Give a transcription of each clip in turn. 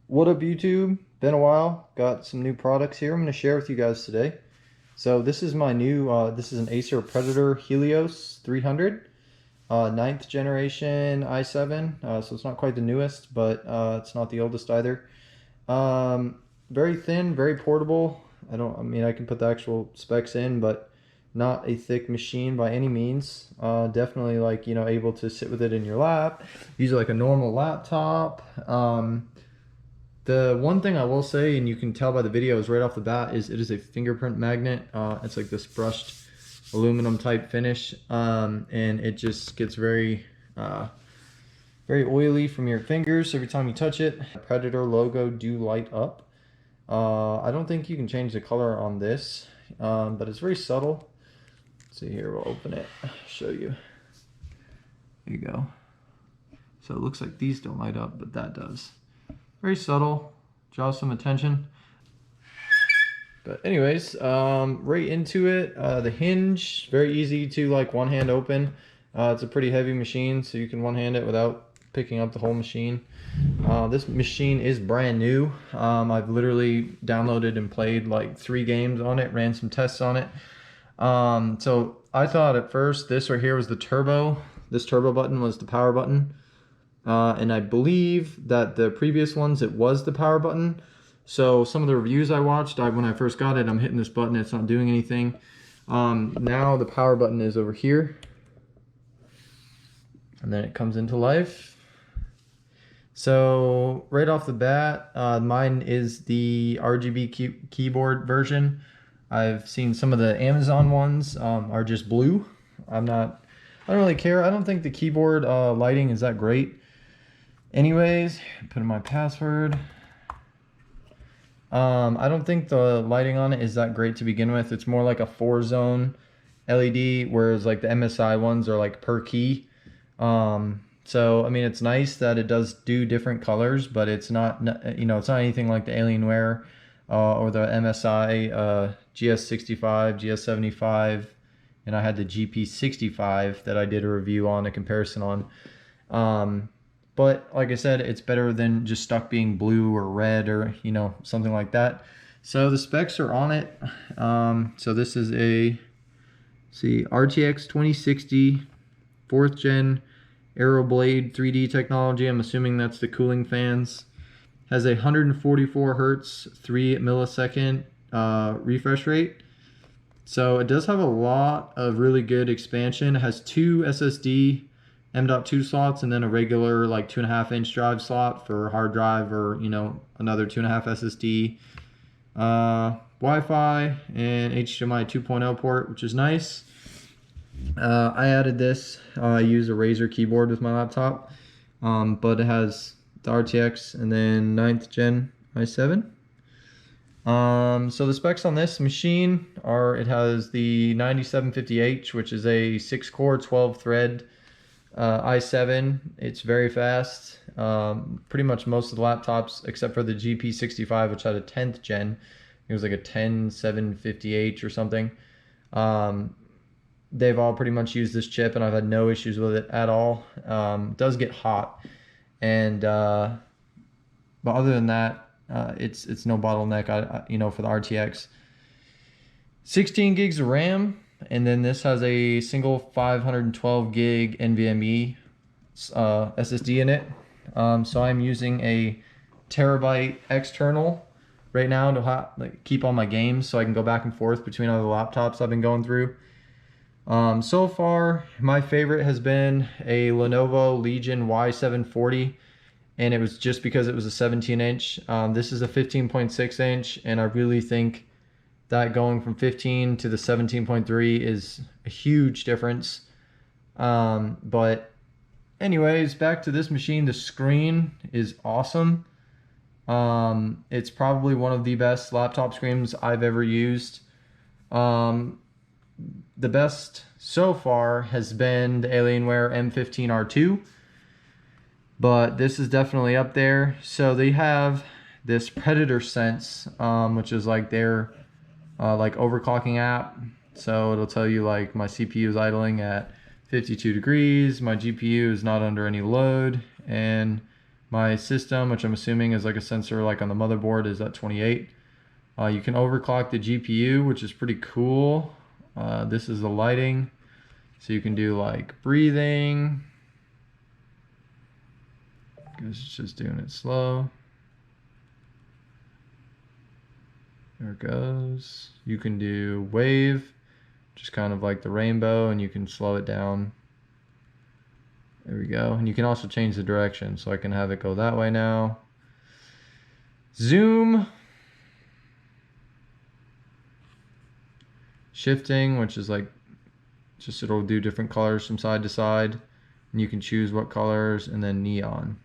What up, YouTube? Been a while. Got some new products here I'm going to share with you guys today. So this is my new, this is an Acer Predator Helios 300, 9th generation i7. So it's not quite the newest, but it's not the oldest either. Very thin, very portable. I mean, I can put the actual specs in, but not a thick machine by any means. Definitely like, able to sit with it in your lap, use it like a normal laptop. The one thing I will say, and you can tell by the videos right off the bat, is it is a fingerprint magnet. It's like this brushed aluminum type finish, and it just gets very, very oily from your fingers every time you touch it. Predator logo do light up. I don't think you can change the color on this, but it's very subtle. Let's see here, we'll open it, show you. There you go. So it looks like these don't light up, but that does. Very subtle, draws some attention. But anyways, right into it. The hinge, very easy to like one hand open. It's a pretty heavy machine, so you can one hand it without picking up the whole machine. This machine is brand new. I've literally downloaded and played like 3 games on it, ran some tests on it. So I thought at first this right here was the turbo. This turbo button was the power button. And I believe that the previous ones, it was the power button. So some of the reviews I watched, when I first got it, I'm hitting this button, it's not doing anything. Now the power button is over here. And then it comes into life. So right off the bat, mine is the Rgb keyboard version. I've seen some of the Amazon ones are just blue. I don't really care. I don't think the keyboard lighting is that great. Anyways, put in my password. I don't think the lighting on it is that great to begin with. It's more like a 4-zone LED, whereas like the MSI ones are like per key. So I mean, it's nice that it does do different colors, but it's not, it's not anything like the Alienware or the MSI GS65, GS75, and I had the GP65 that I did a review on, a comparison on. But like I said, it's better than just stuck being blue or red or, something like that. So the specs are on it. So this is a, RTX 2060, 4th gen Aeroblade 3D technology. I'm assuming that's the cooling fans. Has a 144 hertz, 3 millisecond refresh rate. So it does have a lot of really good expansion. It has 2 SSD M.2 slots and then a regular like 2.5-inch drive slot for hard drive, or another 2.5 SSD, Wi-Fi and HDMI 2.0 port, which is nice. I added this. I use a Razer keyboard with my laptop, but it has the RTX and then 9th gen i7. So the specs on this machine are, it has the 9750H, which is a 6-core 12-thread i7. It's very fast. Pretty much most of the laptops, except for the GP65, which had a 10th gen, it was like a 10750H or something. They've all pretty much used this chip, and I've had no issues with it at all. It does get hot, and but other than that, it's no bottleneck. For the RTX, 16 gigs of RAM. And then this has a single 512 gig NVMe SSD in it. So I'm using a terabyte external right now to keep all my games, so I can go back and forth between other laptops I've been going through. So far, my favorite has been a Lenovo Legion Y740, and it was just because it was a 17-inch. This is a 15.6-inch, and I really think that going from 15 to the 17.3 is a huge difference. But anyways, back to this machine. The screen is awesome. It's probably one of the best laptop screens I've ever used. The best so far has been the Alienware M15R2, but this is definitely up there. So they have this Predator Sense, which is like their like overclocking app. So it'll tell you like my CPU is idling at 52 degrees, my GPU is not under any load, and My system, which I'm assuming is like a sensor like on the motherboard, is at 28. You can overclock the GPU, which is pretty cool. This is the lighting. So you can do like breathing. It's just doing it slow. There it goes. You can do wave, just kind of like the rainbow, and you can slow it down. There we go. And you can also change the direction, so I can have it go that way now. Zoom. Shifting, which is like, just it'll do different colors from side to side. And you can choose what colors, and then neon,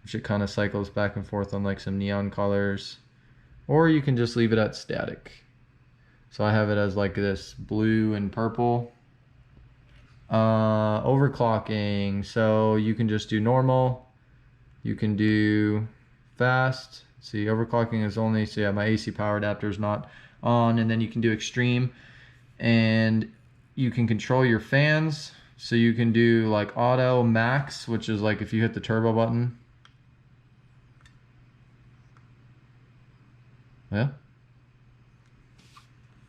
which it kind of cycles back and forth on like some neon colors. Or you can just leave it at static. So I have it as like this blue and purple. Overclocking, so you can just do normal, you can do fast. See, overclocking is only, so yeah, my AC power adapter is not on. And then you can do extreme, and you can control your fans. So you can do like auto max, which is like if you hit the turbo button. Yeah,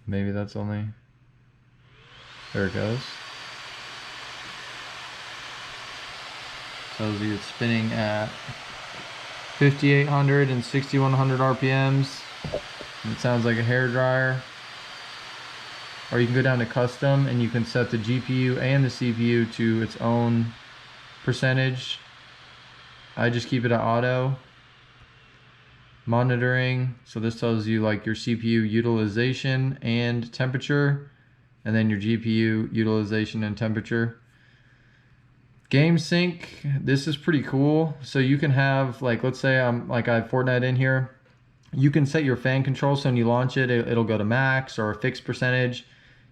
maybe that's only, there it goes. Tells you it's spinning at 5,800 and 6,100 RPMs. And it sounds like a hair dryer. Or you can go down to custom, and you can set the GPU and the CPU to its own percentage. I just keep it at auto. Monitoring, so this tells you like your CPU utilization and temperature, and then your GPU utilization and temperature. Gamesync, this is pretty cool. So you can have, like, let's say I have Fortnite in here. You can set your fan control, so when you launch it, it'll go to max or a fixed percentage.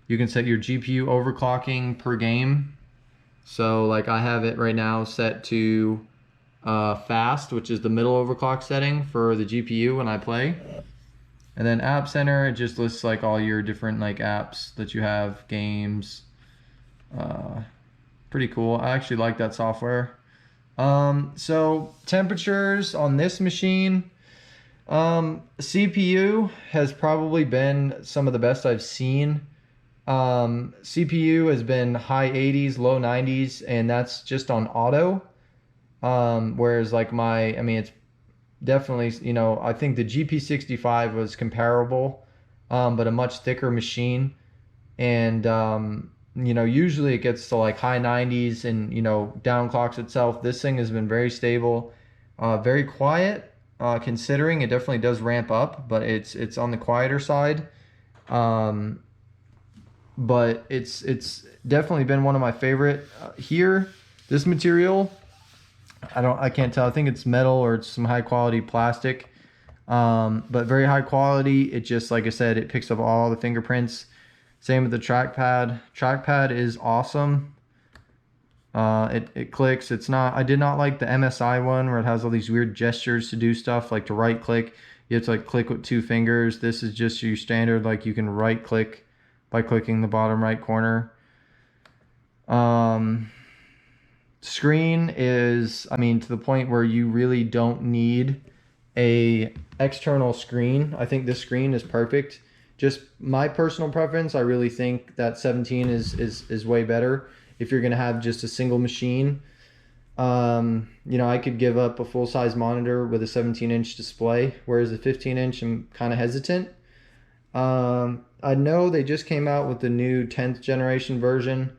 You can set your GPU overclocking per game. So like I have it right now set to fast, which is the middle overclock setting for the GPU when I play. And then App Center, it just lists like all your different like apps that you have, games. Pretty cool. I actually like that software. So temperatures on this machine, CPU has probably been some of the best I've seen. CPU has been high 80s, low 90s, and that's just on auto. Whereas like it's definitely, you know, I think the GP65 was comparable, but a much thicker machine. And, you know, usually it gets to like high 90s and, you know, downclocks itself. This thing has been very stable, very quiet, considering it definitely does ramp up, but it's on the quieter side. But it's definitely been one of my favorite here. This material, I can't tell. I think it's metal or it's some high quality plastic, but very high quality. It just, like I said, it picks up all the fingerprints. Same with the trackpad. Trackpad is awesome. It clicks. It's not, I did not like the MSI one where it has all these weird gestures to do stuff, like to right click. You have to like click with 2 fingers. This is just your standard, like you can right click by clicking the bottom right corner. Screen is, to the point where you really don't need a external screen. I think this screen is perfect. Just my personal preference, I really think that 17 is way better if you're gonna have just a single machine. You know, I could give up a full-size monitor with a 17-inch display, whereas the 15-inch I'm kind of hesitant. I know they just came out with the new 10th generation version.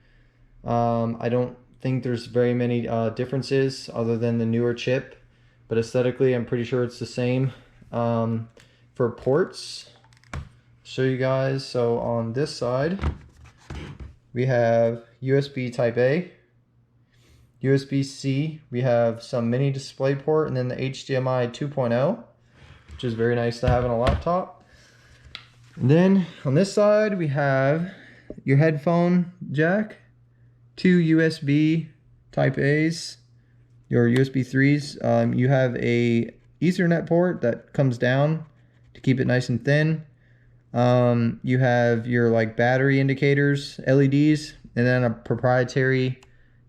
I don't think there's very many differences other than the newer chip, but aesthetically I'm pretty sure it's the same. For ports, show you guys, so on this side we have USB type A, USB-C, we have some mini display port, and then the HDMI 2.0, which is very nice to have in a laptop. And then on this side we have your headphone jack, 2 USB type A's, your USB 3s. You have a Ethernet port that comes down to keep it nice and thin. You have your like battery indicators, LEDs, and then a proprietary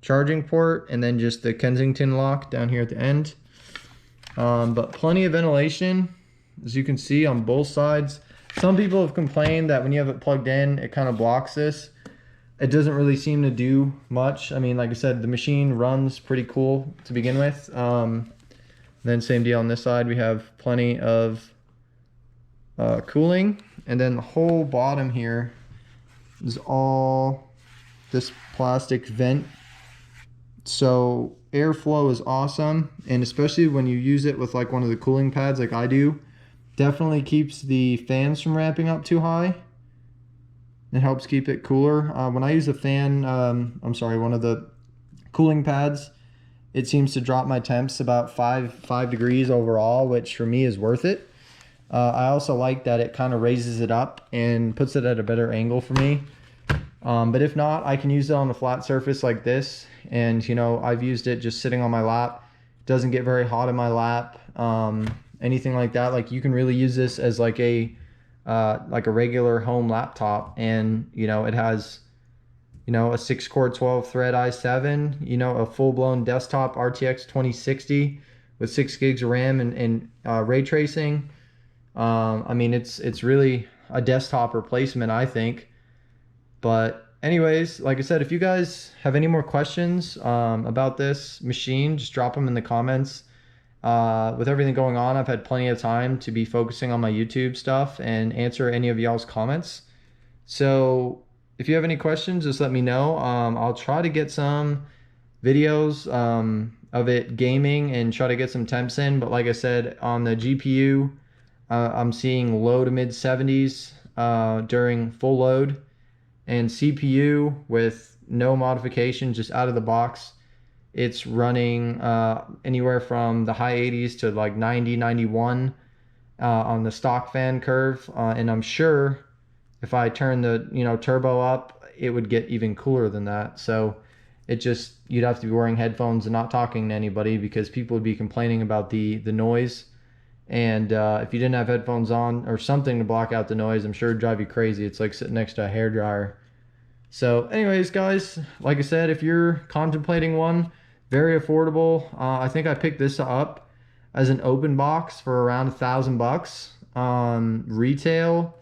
charging port, and then just the Kensington lock down here at the end. But plenty of ventilation, as you can see, on both sides. Some people have complained that when you have it plugged in, it kind of blocks this. It doesn't really seem to do much. I mean, like I said, the machine runs pretty cool to begin with. Then same deal on this side. We have plenty of cooling. And then the whole bottom here is all this plastic vent. So airflow is awesome. And especially when you use it with like one of the cooling pads like I do, definitely keeps the fans from ramping up too high. It helps keep it cooler. When I use a fan, I'm sorry, one of the cooling pads, it seems to drop my temps about 5 degrees overall, which for me is worth it. I also like that it kind of raises it up and puts it at a better angle for me. But if not, I can use it on a flat surface like this. And, you know, I've used it just sitting on my lap. It doesn't get very hot in my lap. Anything like that. Like, you can really use this as like a regular home laptop, and you know, it has, you know, a 6-core 12-thread i7, you know, a full-blown desktop RTX 2060 with 6 gigs of RAM and ray tracing. I mean, it's really a desktop replacement, I think. But anyways, like I said, if you guys have any more questions about this machine, just drop them in the comments. With everything going on, I've had plenty of time to be focusing on my YouTube stuff and answer any of y'all's comments. So if you have any questions, just let me know. I'll try to get some videos of it gaming and try to get some temps in. But like I said, on the GPU, I'm seeing low to mid 70s during full load. And CPU with no modification, just out of the box, it's running anywhere from the high 80s to like 90, 91 on the stock fan curve. And I'm sure if I turn the, you know, turbo up, it would get even cooler than that. So it just, you'd have to be wearing headphones and not talking to anybody, because people would be complaining about the noise. And if you didn't have headphones on or something to block out the noise, I'm sure it'd drive you crazy. It's like sitting next to a hairdryer. So anyways, guys, like I said, if you're contemplating one, very affordable. I think I picked this up as an open box for around $1,000. Retail,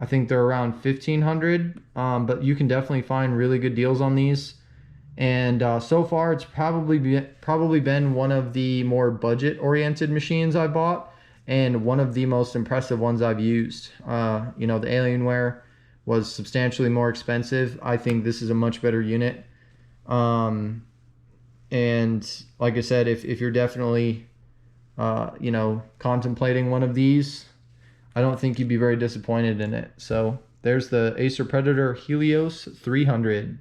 I think they're around 1,500. But you can definitely find really good deals on these. And so far, it's probably been one of the more budget-oriented machines I bought, and one of the most impressive ones I've used. You know, the Alienware was substantially more expensive. I think this is a much better unit. And like I said, if you're definitely, you know, contemplating one of these, I don't think you'd be very disappointed in it. So there's the Acer Predator Helios 300.